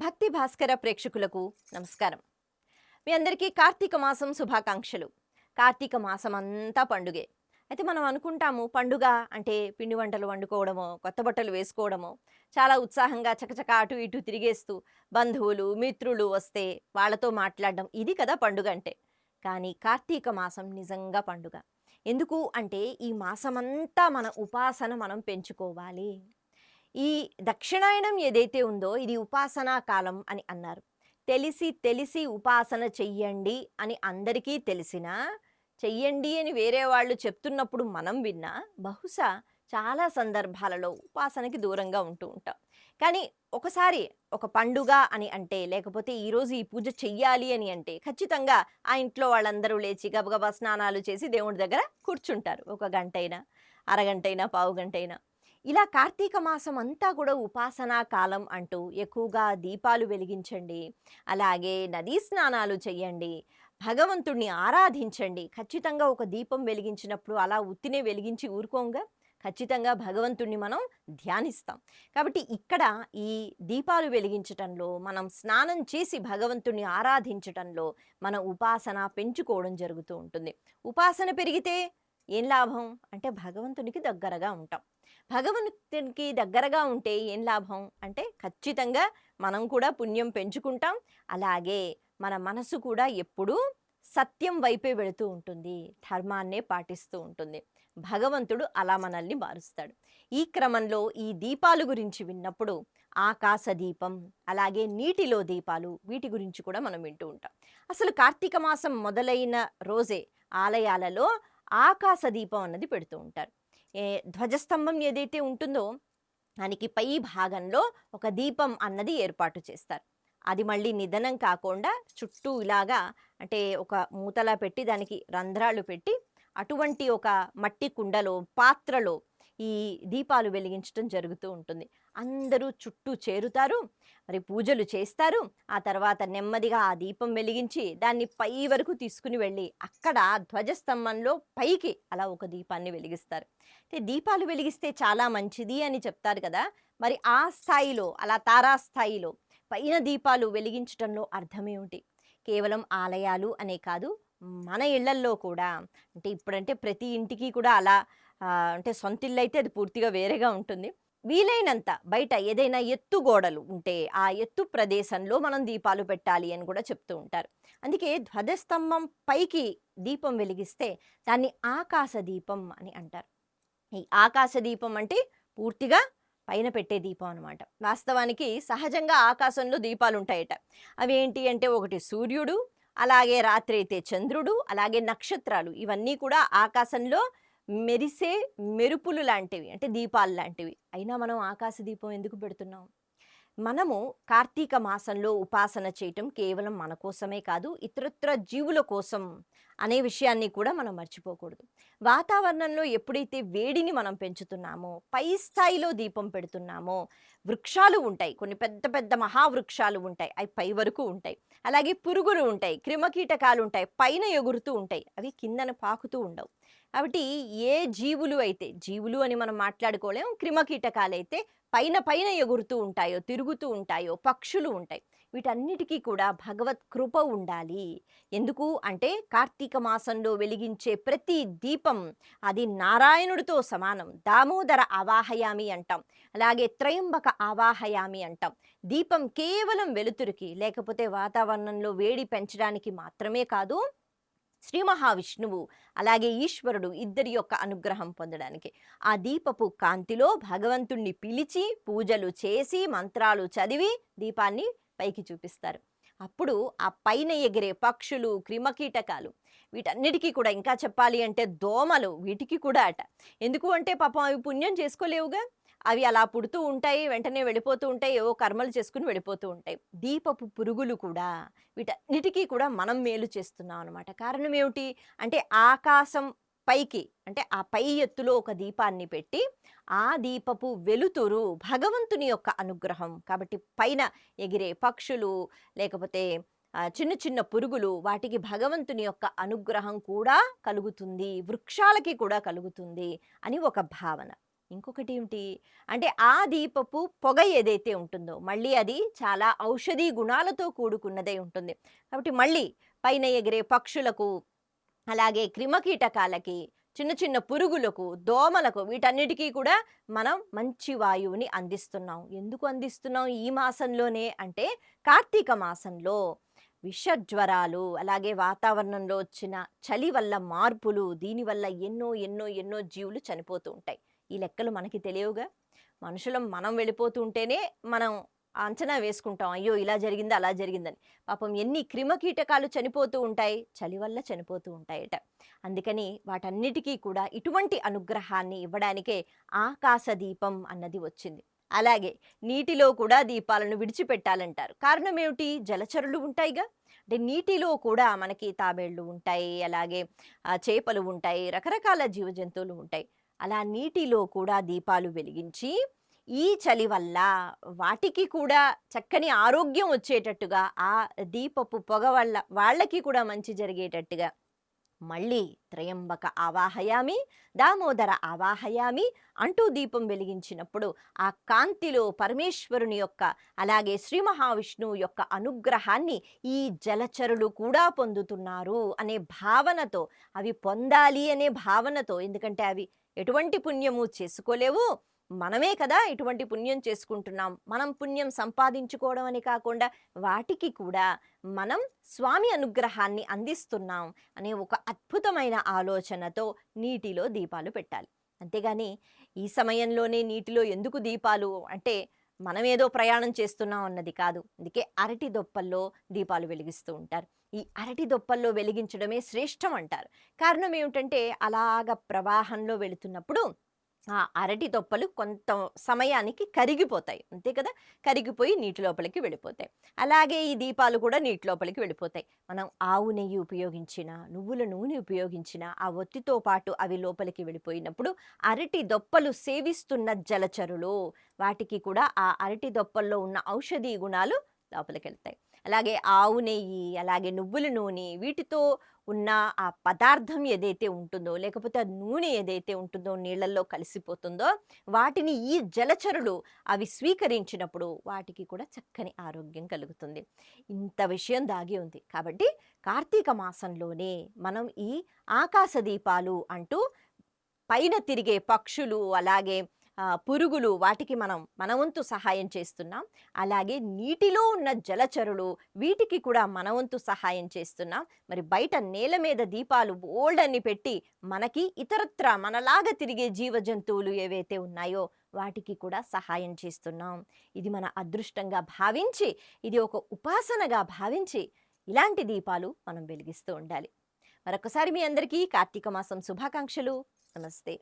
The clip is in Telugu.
భక్తి భాస్కర ప్రేక్షకులకు నమస్కారం. మీ అందరికీ కార్తీక మాసం శుభాకాంక్షలు. కార్తీక మాసం అంతా పండుగే. అయితే మనం అనుకుంటాము పండుగ అంటే పిండి వంటలు వండుకోవడమో, కొత్త బట్టలు వేసుకోవడమో, చాలా ఉత్సాహంగా చకచక అటు ఇటు తిరిగేస్తూ బంధువులు, మిత్రులు వస్తే వాళ్ళతో మాట్లాడడం ఇది కదా పండుగ అంటే. కానీ కార్తీక మాసం నిజంగా పండుగ. ఎందుకు అంటే ఈ మాసమంతా మన ఉపాసన మనం పెంచుకోవాలి. ఈ దక్షిణాయనం ఏదైతే ఉందో ఇది ఉపాసనా కాలం అని అన్నారు. తెలిసి తెలిసి ఉపాసన చెయ్యండి అని అందరికీ తెలిసినా, చెయ్యండి అని వేరే వాళ్ళు చెప్తున్నప్పుడు మనం విన్నా, బహుశా చాలా సందర్భాలలో ఉపాసనకి దూరంగా ఉంటూ ఉంటాం. కానీ ఒకసారి ఒక పండుగ అని అంటే, లేకపోతే ఈరోజు ఈ పూజ చెయ్యాలి అని అంటే, ఖచ్చితంగా ఆ ఇంట్లో వాళ్ళందరూ లేచి గబగబా స్నానాలు చేసి దేవుడి దగ్గర కూర్చుంటారు. ఒక గంటైనా, అరగంటైనా, పావుగంటైనా. ఇలా కార్తీక మాసం అంతా కూడా ఉపాసనా కాలం అంటూ ఎక్కువగా దీపాలు వెలిగించండి, అలాగే నదీ స్నానాలు చెయ్యండి, భగవంతుణ్ణి ఆరాధించండి. ఖచ్చితంగా ఒక దీపం వెలిగించినప్పుడు అలా ఉత్తినే వెలిగించి ఊరుకోంగా, ఖచ్చితంగా భగవంతుణ్ణి మనం ధ్యానిస్తాం. కాబట్టి ఇక్కడ ఈ దీపాలు వెలిగించటంలో, మనం స్నానం చేసి భగవంతుణ్ణి ఆరాధించటంలో మన ఉపాసన పెంచుకోవడం జరుగుతూ ఉంటుంది. ఉపాసన పెరిగితే ఏం లాభం అంటే భగవంతునికి దగ్గరగా ఉంటాం. భగవంతునికి దగ్గరగా ఉంటే ఏం లాభం అంటే ఖచ్చితంగా మనం కూడా పుణ్యం పెంచుకుంటాం. అలాగే మన మనసు కూడా ఎప్పుడూ సత్యం వైపే వెళుతూ ఉంటుంది, ధర్మాన్నే పాటిస్తూ ఉంటుంది. భగవంతుడు అలా మనల్ని మారుస్తాడు. ఈ క్రమంలో ఈ దీపాలు గురించి విన్నప్పుడు ఆకాశ దీపం, అలాగే నీటిలో దీపాలు, వీటి గురించి కూడా మనం వింటూ ఉంటాం. అసలు కార్తీక మాసం మొదలైన రోజే ఆలయాలలో ఆకాశ దీపం అన్నది పెడుతూ ఉంటారు. ధ్వజస్తంభం ఏదైతే ఉంటుందో దానికి పై భాగంలో ఒక దీపం అన్నది ఏర్పాటు చేస్తారు. అది మళ్ళీ నిధనం కాకుండా చుట్టూ ఇలాగా అంటే ఒక మూతలా పెట్టి దానికి రంధ్రాలు పెట్టి అటువంటి ఒక మట్టి కుండలో, పాత్రలో ఈ దీపాలు వెలిగించడం జరుగుతూ ఉంటుంది. అందరూ చుట్టూ చేరుతారు, మరి పూజలు చేస్తారు. ఆ తర్వాత నెమ్మదిగా ఆ దీపం వెలిగించి దాన్ని పై వరకు తీసుకుని వెళ్ళి అక్కడ ధ్వజస్తంభంలో పైకి అలా ఒక దీపాన్ని వెలిగిస్తారు. అంటే దీపాలు వెలిగిస్తే చాలా మంచిది అని చెప్తారు కదా. మరి ఆ స్థాయిలో అలా తారాస్థాయిలో పైన దీపాలు వెలిగించటంలో అర్థమేమిటి? కేవలం ఆలయాలు అనే కాదు, మన ఇళ్లల్లో కూడా అంటే ఇప్పుడంటే ప్రతి ఇంటికి కూడా అలా అంటే సొంత ఇల్లు అయితే అది పూర్తిగా వేరేగా ఉంటుంది. వీలైనంత బయట ఏదైనా ఎత్తు గోడలు ఉంటే ఆ ఎత్తు ప్రదేశంలో మనం దీపాలు పెట్టాలి అని కూడా చెప్తూ ఉంటారు. అందుకే ధ్వజస్తంభం పైకి దీపం వెలిగిస్తే దాన్ని ఆకాశ దీపం అని అంటారు. ఈ ఆకాశ దీపం అంటే పూర్తిగా పైన పెట్టే దీపం అనమాట. వాస్తవానికి సహజంగా ఆకాశంలో దీపాలు ఉంటాయట. అవి ఏంటి అంటే ఒకటి సూర్యుడు, అలాగే రాత్రి అయితే చంద్రుడు, అలాగే నక్షత్రాలు, ఇవన్నీ కూడా ఆకాశంలో మెరిసే మెరుపులు లాంటివి, అంటే దీపాలు లాంటివి. అయినా మనం ఆకాశ దీపం ఎందుకు పెడుతున్నాం? మనము కార్తీక మాసంలో ఉపాసన చేయటం కేవలం మన కోసమే కాదు, ఇతరత్ర జీవుల కోసం అనే విషయాన్ని కూడా మనం మర్చిపోకూడదు. వాతావరణంలో ఎప్పుడైతే వేడిని మనం పెంచుతున్నామో, పై స్థాయిలో దీపం పెడుతున్నామో, వృక్షాలు ఉంటాయి, కొన్ని పెద్ద పెద్ద మహావృక్షాలు ఉంటాయి, అవి పై వరకు ఉంటాయి. అలాగే పురుగులు ఉంటాయి, క్రిమకీటకాలు ఉంటాయి, పైన ఎగురుతూ ఉంటాయి, అవి కిందన పాకుతూ ఉండవు. కాబట్టి ఏ జీవులు అయితే, జీవులు అని మనం మాట్లాడుకోలేం, క్రిమకీటకాలైతే పైన పైన ఎగురుతూ ఉంటాయో, తిరుగుతూ ఉంటాయో, పక్షులు ఉంటాయి, వీటన్నిటికీ కూడా భగవత్ కృప ఉండాలి. ఎందుకు అంటే కార్తీక మాసంలో వెలిగించే ప్రతి దీపం అది నారాయణుడితో సమానం. దామోదర ఆవాహయామి అంటాం, అలాగే త్రయంబక ఆవాహయామి అంటాం. దీపం కేవలం వెలుతురికి, లేకపోతే వాతావరణంలో వేడి పెంచడానికి మాత్రమే కాదు, శ్రీ మహావిష్ణువు అలాగే ఈశ్వరుడు ఇద్దరి యొక్క అనుగ్రహం పొందడానికి ఆ దీపపు కాంతిలో భగవంతుణ్ణి పిలిచి పూజలు చేసి మంత్రాలు చదివి దీపాన్ని పైకి చూపిస్తారు. అప్పుడు ఆ పైన ఎగిరే పక్షులు, క్రిమకీటకాలు, వీటన్నిటికీ కూడా, ఇంకా చెప్పాలి అంటే దోమలు, వీటికి కూడా అట. ఎందుకు అంటే పాపం అవి పుణ్యం చేసుకోలేవుగా, అవి అలా పుడుతూ ఉంటాయి, వెంటనే వెళ్ళిపోతూ ఉంటాయి, ఏవో కర్మలు చేసుకుని వెళ్ళిపోతూ ఉంటాయి. దీపపు పురుగులు కూడా, వీటన్నిటికీ కూడా మనం మేలు చేస్తున్నాం అనమాట. కారణం ఏమిటి అంటే ఆకాశం పైకి, అంటే ఆ పై ఎత్తులో ఒక దీపాన్ని పెట్టి ఆ దీపపు వెలుతురు భగవంతుని యొక్క అనుగ్రహం. కాబట్టి పైన ఎగిరే పక్షులు, లేకపోతే చిన్న చిన్న పురుగులు, వాటికి భగవంతుని యొక్క అనుగ్రహం కూడా కలుగుతుంది, వృక్షాలకి కూడా కలుగుతుంది అని ఒక భావన. ఇంకొకటి ఏమిటి అంటే ఆ దీపపు పొగ ఏదైతే ఉంటుందో మళ్ళీ అది చాలా ఔషధీ గుణాలతో కూడుకున్నదై ఉంటుంది. కాబట్టి మళ్ళీ పైన ఎగిరే పక్షులకు, అలాగే క్రిమకీటకాలకి, చిన్న చిన్న పురుగులకు, దోమలకు వీటన్నిటికీ కూడా మనం మంచి వాయువుని అందిస్తున్నాం. ఎందుకు అందిస్తున్నాం ఈ మాసంలోనే అంటే కార్తీక మాసంలో విషజ్వరాలు, అలాగే వాతావరణంలో వచ్చిన చలి వల్ల మార్పులు, దీనివల్ల ఎన్నో ఎన్నో ఎన్నో జీవులు చనిపోతూ ఉంటాయి. ఈ లెక్కలు మనకి తెలియవుగా. మనుషులం మనం వెళ్ళిపోతూ ఉంటేనే మనం అంచనా వేసుకుంటాం. అయ్యో! ఇలా జరిగింది, అలా జరిగిందని. పాపం ఎన్ని క్రిమకీటకాలు చనిపోతూ ఉంటాయి, చలి వల్ల చనిపోతూ ఉంటాయట. అందుకని వాటన్నిటికీ కూడా ఇటువంటి అనుగ్రహాన్ని ఇవ్వడానికే ఆకాశ దీపం అన్నది వచ్చింది. అలాగే నీటిలో కూడా దీపాలను విడిచిపెట్టాలంటారు. కారణం ఏమిటి? జలచరులు ఉంటాయిగా. అంటే నీటిలో కూడా మనకి తాబేళ్లు ఉంటాయి, అలాగే చేపలు ఉంటాయి, రకరకాల జీవజంతువులు ఉంటాయి. అలా నీటిలో కూడా దీపాలు వెలిగించి ఈ చలి వల్ల వాటికి కూడా చక్కని ఆరోగ్యం వచ్చేటట్టుగా, ఆ దీపపు పొగ వల్ల వాళ్ళకి కూడా మంచి జరిగేటట్టుగా మళ్ళీ త్రయంబక ఆవాహయామి, దామోదర ఆవాహయామి అంటూ దీపం వెలిగించినప్పుడు ఆ కాంతిలో పరమేశ్వరుని యొక్క, అలాగే శ్రీ మహావిష్ణువు యొక్క అనుగ్రహాన్ని ఈ జలచరులు కూడా పొందుతున్నారు అనే భావనతో, అవి పొందాలి అనే భావనతో, ఎందుకంటే అవి ఎటువంటి పుణ్యము చేసుకోలేవు, మనమే కదా ఇటువంటి పుణ్యం చేసుకుంటున్నాం. మనం పుణ్యం సంపాదించుకోవడం అని కాకుండా వాటికి కూడా మనం స్వామి అనుగ్రహాన్ని అందిస్తున్నాం అనే ఒక అద్భుతమైన ఆలోచనతో నీటిలో దీపాలు పెట్టాలి. అంతేగాని ఈ సమయంలోనే నీటిలో ఎందుకు దీపాలు అంటే మనమేదో ప్రయాణం చేస్తున్నాం అన్నది కాదు. అందుకే అరటి దొప్పల్లో దీపాలు వెలిగిస్తూ ఉంటారు. ఈ అరటి దొప్పల్లో వెలిగించడమే శ్రేష్టం అంటారు. కారణం ఏమిటంటే అలాగ ప్రవాహంలో వెళుతున్నప్పుడు ఆ అరటి దొప్పలు కొంత సమయానికి కరిగిపోతాయి. అంతే కదా! కరిగిపోయి నీటి లోపలికి వెళ్ళిపోతాయి. అలాగే ఈ దీపాలు కూడా నీటి లోపలికి వెళ్ళిపోతాయి. మనం ఆవు నెయ్యి ఉపయోగించిన, నువ్వుల నూనె ఉపయోగించిన ఆ ఒత్తితో పాటు అవి లోపలికి వెళ్ళిపోయినప్పుడు అరటి దొప్పలు సేవిస్తున్న జలచరులు, వాటికి కూడా ఆ అరటి దొప్పల్లో ఉన్న ఔషధీ గుణాలు లోపలికెళ్తాయి. అలాగే ఆవు నెయ్యి, అలాగే నువ్వుల నూనె వీటితో ఉన్న ఆ పదార్థం ఏదైతే ఉంటుందో, లేకపోతే ఆ నూనె ఏదైతే ఉంటుందో నీళ్ళల్లో కలిసిపోతుందో, వాటిని ఈ జలచరులు అవి స్వీకరించినప్పుడు వాటికి కూడా చక్కని ఆరోగ్యం కలుగుతుంది. ఇంత విషయం దాగి ఉంది. కాబట్టి కార్తీక మాసంలోనే మనం ఈ ఆకాశ దీపాలు అంటూ పైన తిరిగే పక్షులు, అలాగే పురుగులు వాటికి మనం మన వంతు సహాయం చేస్తున్నాం. అలాగే నీటిలో ఉన్న జలచరులు వీటికి కూడా మన వంతు సహాయం చేస్తున్నాం. మరి బయట నేల మీద దీపాలు బోల్డన్ని పెట్టి మనకి ఇతరత్రా మనలాగా తిరిగే జీవజంతువులు ఏవైతే ఉన్నాయో వాటికి కూడా సహాయం చేస్తున్నాం. ఇది మన అదృష్టంగా భావించి, ఇది ఒక ఉపాసనగా భావించి ఇలాంటి దీపాలు మనం వెలిగిస్తూ ఉండాలి. మరొకసారి మీ అందరికీ కార్తీక మాసం శుభాకాంక్షలు. నమస్తే.